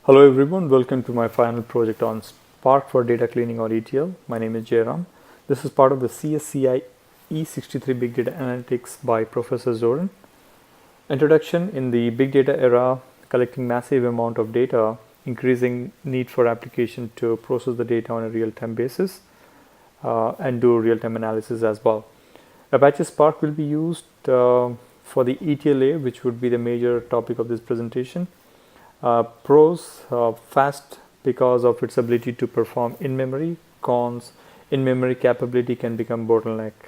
Hello everyone, welcome to my final project on Spark for data cleaning or ETL. My name is Jairam. This is part of the CSCI E63 Big Data Analytics by Professor Zoran. Introduction: in the big data era, collecting massive amount of data, increasing need for application to process the data on a real-time basis and do real-time analysis as well. Apache Spark will be used for the ETL, which would be the major topic of this presentation. Pros: fast because of its ability to perform in memory. Cons: in-memory capability can become bottleneck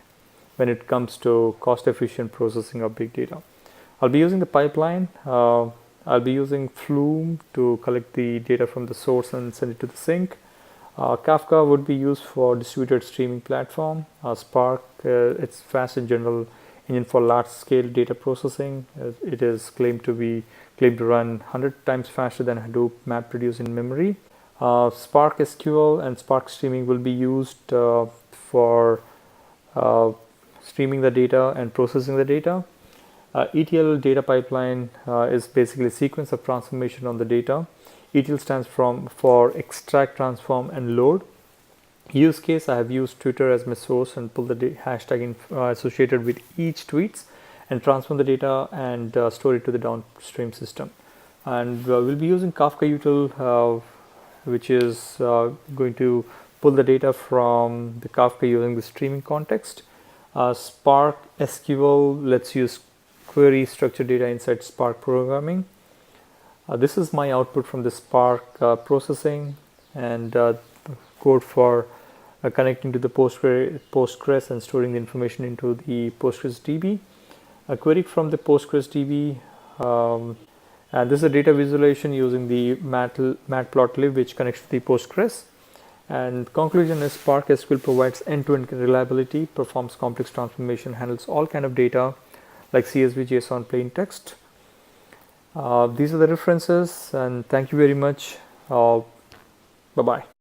when it comes to cost-efficient processing of big data. I'll be using the pipeline. I'll be using Flume to collect the data from the source and send it to the sink. Kafka would be used for distributed streaming platform. Spark, it's fast in general engine for large-scale data processing. It is claimed to run 100 times faster than Hadoop MapReduce in memory. Spark SQL and Spark Streaming will be used for streaming the data and processing the data. ETL data pipeline is basically a sequence of transformation on the data. ETL stands for extract, transform, and load. Use case: I have used Twitter as my source and pull the hashtag associated with each tweets and transform the data and store it to the downstream system. And we'll be using Kafka util, which is going to pull the data from the Kafka using the streaming context. Spark SQL lets you query structured data inside Spark programming. This is my output from the Spark processing and code for connecting to the Postgres and storing the information into the Postgres DB. A query from the Postgres DB, and this is a data visualization using the matplotlib, which connects to the Postgres. And conclusion is Spark SQL provides end-to-end reliability, performs complex transformation, handles all kind of data like CSV, JSON, plain text. These are the references, and thank you very much. Bye-bye.